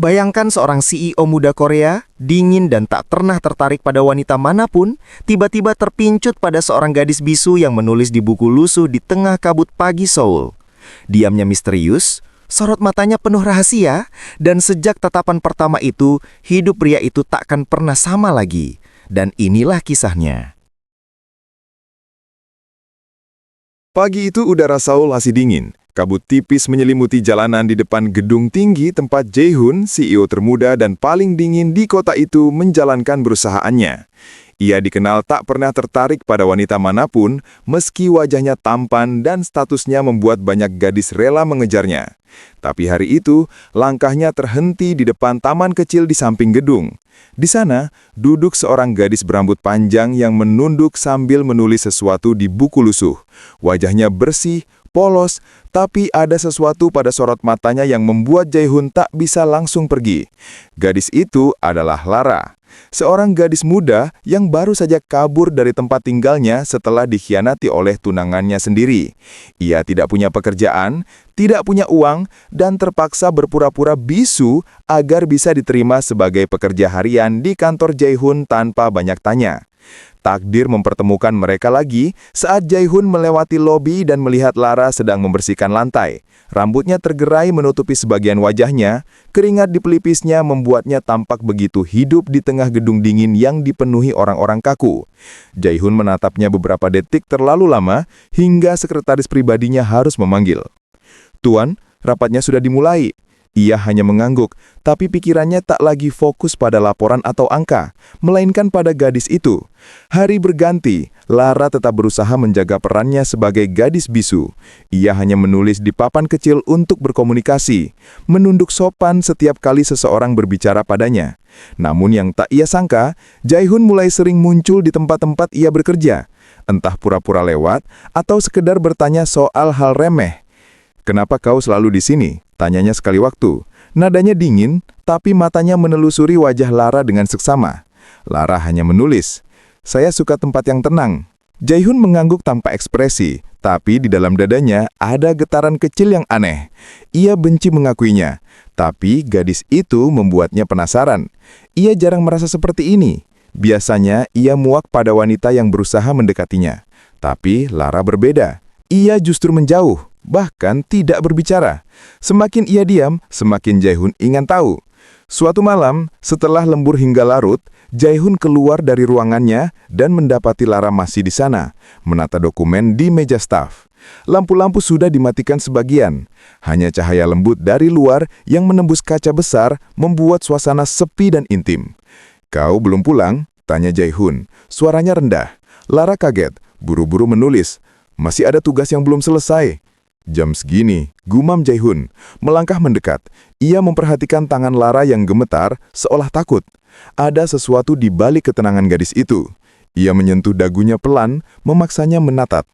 Bayangkan seorang CEO muda Korea, dingin dan tak pernah tertarik pada wanita manapun, tiba-tiba terpincut pada seorang gadis bisu yang menulis di buku lusuh di tengah kabut pagi Seoul. Diamnya misterius, sorot matanya penuh rahasia, dan sejak tatapan pertama itu, hidup pria itu takkan pernah sama lagi. Dan inilah kisahnya. Pagi itu udara Seoul masih dingin. Kabut tipis menyelimuti jalanan di depan gedung tinggi tempat Jae-hoon, CEO termuda dan paling dingin di kota itu, menjalankan perusahaannya. Ia dikenal tak pernah tertarik pada wanita manapun, meski wajahnya tampan dan statusnya membuat banyak gadis rela mengejarnya. Tapi hari itu, langkahnya terhenti di depan taman kecil di samping gedung. Di sana, duduk seorang gadis berambut panjang yang menunduk sambil menulis sesuatu di buku lusuh. Wajahnya bersih, polos, tapi ada sesuatu pada sorot matanya yang membuat Jae-hoon tak bisa langsung pergi. Gadis itu adalah Lara, seorang gadis muda yang baru saja kabur dari tempat tinggalnya setelah dikhianati oleh tunangannya sendiri. Ia tidak punya pekerjaan, tidak punya uang, dan terpaksa berpura-pura bisu agar bisa diterima sebagai pekerja harian di kantor Jae-hoon tanpa banyak tanya. Takdir mempertemukan mereka lagi saat Jae-hoon melewati lobi dan melihat Lara sedang membersihkan lantai. Rambutnya tergerai menutupi sebagian wajahnya, keringat di pelipisnya membuatnya tampak begitu hidup di tengah gedung dingin yang dipenuhi orang-orang kaku. Jae-hoon menatapnya beberapa detik terlalu lama hingga sekretaris pribadinya harus memanggil. "Tuan, rapatnya sudah dimulai." Ia hanya mengangguk, tapi pikirannya tak lagi fokus pada laporan atau angka, melainkan pada gadis itu. Hari berganti, Lara tetap berusaha menjaga perannya sebagai gadis bisu. Ia hanya menulis di papan kecil untuk berkomunikasi, menunduk sopan setiap kali seseorang berbicara padanya. Namun yang tak ia sangka, Jae-hoon mulai sering muncul di tempat-tempat ia bekerja. Entah pura-pura lewat, atau sekedar bertanya soal hal remeh. "Kenapa kau selalu di sini?" tanyanya sekali waktu. Nadanya dingin, tapi matanya menelusuri wajah Lara dengan seksama. Lara hanya menulis, "Saya suka tempat yang tenang." Jae-hoon mengangguk tanpa ekspresi, tapi di dalam dadanya ada getaran kecil yang aneh. Ia benci mengakuinya, tapi gadis itu membuatnya penasaran. Ia jarang merasa seperti ini. Biasanya ia muak pada wanita yang berusaha mendekatinya. Tapi Lara berbeda. Ia justru menjauh, bahkan tidak berbicara. Semakin ia diam, semakin Jae-hoon ingin tahu. Suatu malam, setelah lembur hingga larut, Jae-hoon keluar dari ruangannya dan mendapati Lara masih di sana, menata dokumen di meja staf. Lampu-lampu sudah dimatikan sebagian. Hanya cahaya lembut dari luar yang menembus kaca besar membuat suasana sepi dan intim. "Kau belum pulang?" tanya Jae-hoon. Suaranya rendah. Lara kaget, buru-buru menulis, "Masih ada tugas yang belum selesai." "Jam segini," gumam Jae-hoon. Melangkah mendekat, ia memperhatikan tangan Lara yang gemetar, seolah takut. Ada sesuatu di balik ketenangan gadis itu. Ia menyentuh dagunya pelan, memaksanya menatap.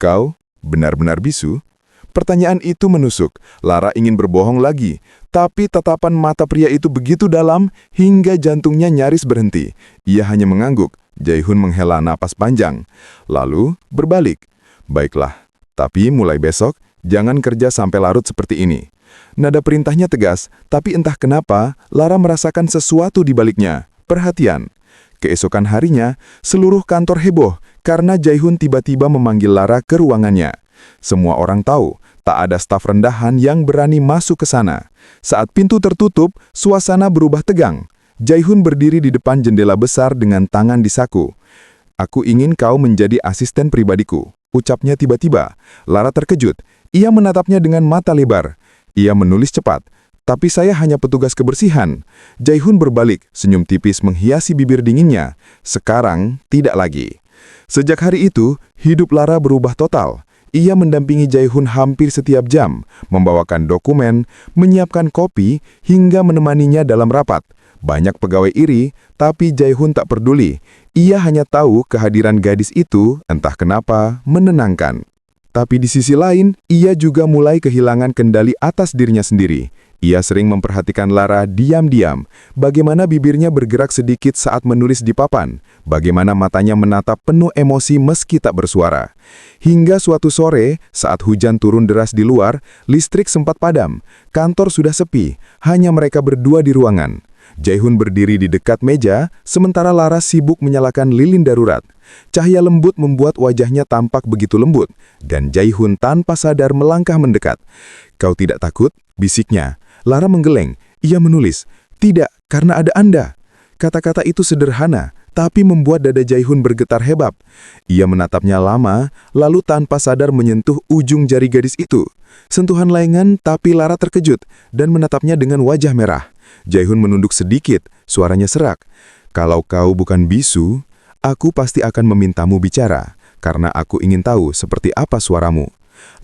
"Kau benar-benar bisu?" Pertanyaan itu menusuk. Lara ingin berbohong lagi, tapi tatapan mata pria itu begitu dalam hingga jantungnya nyaris berhenti. Ia hanya mengangguk. Jae-hoon menghela napas panjang, lalu berbalik. "Baiklah, tapi mulai besok, jangan kerja sampai larut seperti ini." Nada perintahnya tegas, tapi entah kenapa, Lara merasakan sesuatu di baliknya. Perhatian. Keesokan harinya, seluruh kantor heboh karena Jae-hoon tiba-tiba memanggil Lara ke ruangannya. Semua orang tahu, tak ada staf rendahan yang berani masuk ke sana. Saat pintu tertutup, suasana berubah tegang. Jae-hoon berdiri di depan jendela besar dengan tangan di saku. "Aku ingin kau menjadi asisten pribadiku," ucapnya tiba-tiba. Lara terkejut. Ia menatapnya dengan mata lebar. Ia menulis cepat, "Tapi saya hanya petugas kebersihan." Jae-hoon berbalik, senyum tipis menghiasi bibir dinginnya. Sekarang, tidak lagi. Sejak hari itu, hidup Lara berubah total. Ia mendampingi Jae-hoon hampir setiap jam, membawakan dokumen, menyiapkan kopi, hingga menemaninya dalam rapat. Banyak pegawai iri, tapi Jae-hoon tak peduli. Ia hanya tahu kehadiran gadis itu, entah kenapa, menenangkan. Tapi di sisi lain, ia juga mulai kehilangan kendali atas dirinya sendiri. Ia sering memperhatikan Lara diam-diam, bagaimana bibirnya bergerak sedikit saat menulis di papan, bagaimana matanya menatap penuh emosi meski tak bersuara. Hingga suatu sore, saat hujan turun deras di luar, listrik sempat padam, kantor sudah sepi, hanya mereka berdua di ruangan. Jae-hoon berdiri di dekat meja, sementara Lara sibuk menyalakan lilin darurat. Cahaya lembut membuat wajahnya tampak begitu lembut, dan Jae-hoon tanpa sadar melangkah mendekat. "Kau tidak takut?" bisiknya. Lara menggeleng. Ia menulis, "Tidak, karena ada Anda." Kata-kata itu sederhana, tapi membuat dada Jae-hoon bergetar hebat. Ia menatapnya lama, lalu tanpa sadar menyentuh ujung jari gadis itu. Sentuhan lengan, tapi Lara terkejut dan menatapnya dengan wajah merah. Jae-hoon menunduk sedikit, suaranya serak. "Kalau kau bukan bisu, aku pasti akan memintamu bicara, karena aku ingin tahu seperti apa suaramu."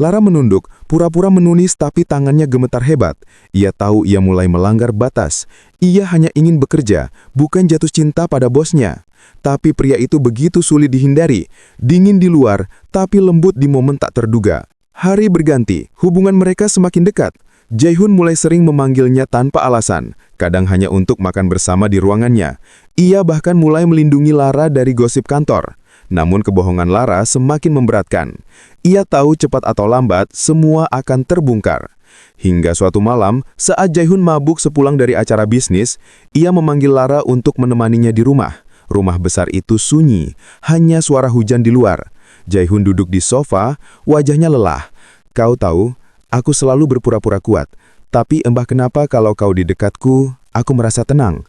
Lara menunduk, pura-pura menulis tapi tangannya gemetar hebat. Ia tahu ia mulai melanggar batas. Ia hanya ingin bekerja, bukan jatuh cinta pada bosnya. Tapi pria itu begitu sulit dihindari. Dingin di luar, tapi lembut di momen tak terduga. Hari berganti, hubungan mereka semakin dekat. Jae-hoon mulai sering memanggilnya tanpa alasan, kadang hanya untuk makan bersama di ruangannya. Ia bahkan mulai melindungi Lara dari gosip kantor. Namun kebohongan Lara semakin memberatkan. Ia tahu cepat atau lambat semua akan terbongkar. Hingga suatu malam, saat Jae-hoon mabuk sepulang dari acara bisnis, ia memanggil Lara untuk menemaninya di rumah. Rumah besar itu sunyi, hanya suara hujan di luar. Jae-hoon duduk di sofa, wajahnya lelah. "Kau tahu, aku selalu berpura-pura kuat. Tapi entah kenapa kalau kau di dekatku, aku merasa tenang."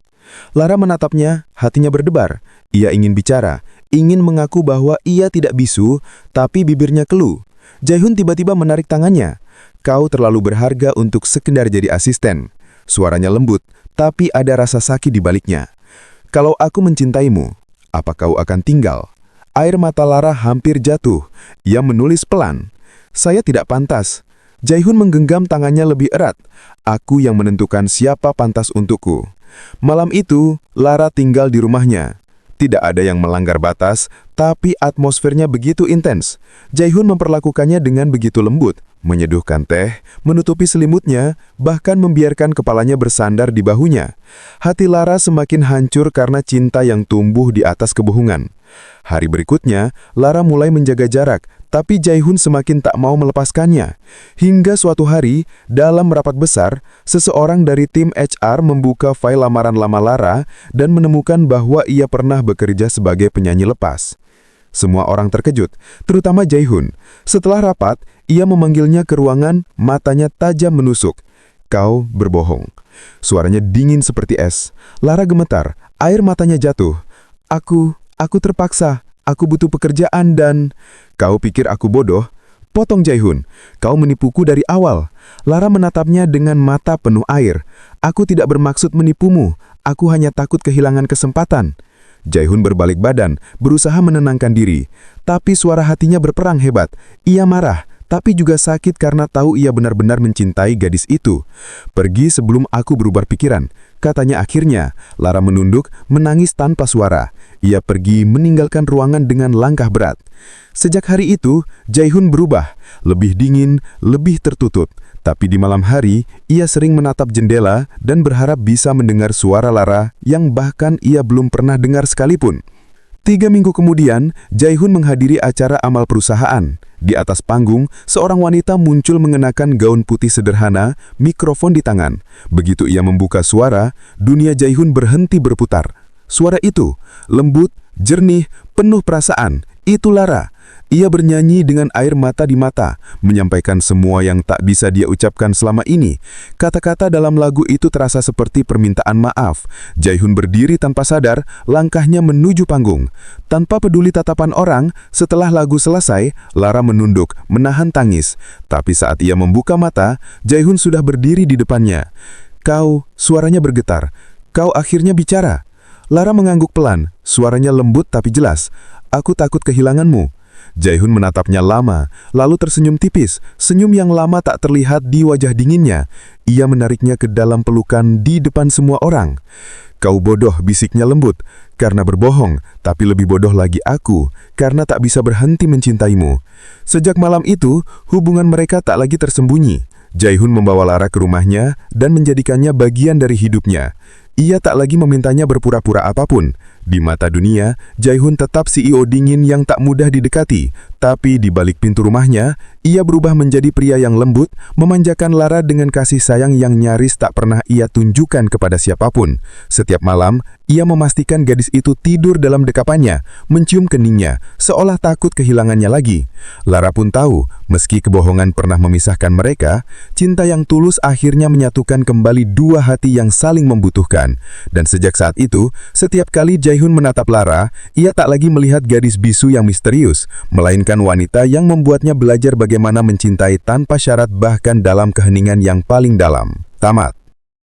Lara menatapnya, hatinya berdebar. Ia ingin bicara, ingin mengaku bahwa ia tidak bisu, tapi bibirnya keluh. Jae-hoon tiba-tiba menarik tangannya. "Kau terlalu berharga untuk sekedar jadi asisten." Suaranya lembut, tapi ada rasa sakit di baliknya. "Kalau aku mencintaimu, apa kau akan tinggal?" Air mata Lara hampir jatuh. Ia menulis pelan, "Saya tidak pantas." Jae-hoon menggenggam tangannya lebih erat. "Aku yang menentukan siapa pantas untukku." Malam itu, Lara tinggal di rumahnya. Tidak ada yang melanggar batas, tapi atmosfernya begitu intens. Jae-hoon memperlakukannya dengan begitu lembut, menyeduhkan teh, menutupi selimutnya, bahkan membiarkan kepalanya bersandar di bahunya. Hati Lara semakin hancur karena cinta yang tumbuh di atas kebohongan. Hari berikutnya, Lara mulai menjaga jarak, tapi Jae-hoon semakin tak mau melepaskannya. Hingga suatu hari, dalam rapat besar, seseorang dari tim HR membuka file lamaran lama Lara dan menemukan bahwa ia pernah bekerja sebagai penyanyi lepas. Semua orang terkejut, terutama Jae-hoon. Setelah rapat, ia memanggilnya ke ruangan, matanya tajam menusuk. "Kau berbohong." Suaranya dingin seperti es. Lara gemetar, air matanya jatuh. Aku terpaksa. Aku butuh pekerjaan dan..." "Kau pikir aku bodoh?" Potong Jae-hoon. "Kau menipuku dari awal." Lara menatapnya dengan mata penuh air. "Aku tidak bermaksud menipumu. Aku hanya takut kehilangan kesempatan." Jae-hoon berbalik badan, berusaha menenangkan diri. Tapi suara hatinya berperang hebat. Ia marah, tapi juga sakit karena tahu ia benar-benar mencintai gadis itu. "Pergi sebelum aku berubah pikiran," katanya akhirnya. Lara menunduk, menangis tanpa suara. Ia pergi meninggalkan ruangan dengan langkah berat. Sejak hari itu, Jae-hoon berubah, lebih dingin, lebih tertutup. Tapi di malam hari, ia sering menatap jendela dan berharap bisa mendengar suara Lara yang bahkan ia belum pernah dengar sekalipun. 3 minggu kemudian, Jae-hoon menghadiri acara amal perusahaan. Di atas panggung, seorang wanita muncul mengenakan gaun putih sederhana, mikrofon di tangan. Begitu ia membuka suara, dunia Jae-hoon berhenti berputar. Suara itu, lembut, jernih, penuh perasaan, itu Lara. Ia bernyanyi dengan air mata di mata, menyampaikan semua yang tak bisa dia ucapkan selama ini. Kata-kata dalam lagu itu terasa seperti permintaan maaf. Jae-hoon berdiri tanpa sadar, langkahnya menuju panggung. Tanpa peduli tatapan orang, setelah lagu selesai, Lara menunduk, menahan tangis. Tapi saat ia membuka mata, Jae-hoon sudah berdiri di depannya. "Kau," suaranya bergetar, "kau akhirnya bicara." Lara mengangguk pelan, suaranya lembut tapi jelas. "Aku takut kehilanganmu." Jae-hoon menatapnya lama, lalu tersenyum tipis, senyum yang lama tak terlihat di wajah dinginnya. Ia menariknya ke dalam pelukan di depan semua orang. "Kau bodoh," bisiknya lembut, "karena berbohong, tapi lebih bodoh lagi aku, karena tak bisa berhenti mencintaimu." Sejak malam itu, hubungan mereka tak lagi tersembunyi. Jae-hoon membawa Lara ke rumahnya dan menjadikannya bagian dari hidupnya. Ia tak lagi memintanya berpura-pura apapun. Di mata dunia, Jae-hoon tetap CEO dingin yang tak mudah didekati. Tapi di balik pintu rumahnya, ia berubah menjadi pria yang lembut, memanjakan Lara dengan kasih sayang yang nyaris tak pernah ia tunjukkan kepada siapapun. Setiap malam, ia memastikan gadis itu tidur dalam dekapannya, mencium keningnya, seolah takut kehilangannya lagi. Lara pun tahu, meski kebohongan pernah memisahkan mereka, cinta yang tulus akhirnya menyatukan kembali dua hati yang saling membutuhkan. Dan sejak saat itu, setiap kali Jae-hoon menatap Lara, ia tak lagi melihat gadis bisu yang misterius, melainkan wanita yang membuatnya belajar bagaimana mencintai tanpa syarat bahkan dalam keheningan yang paling dalam. Tamat.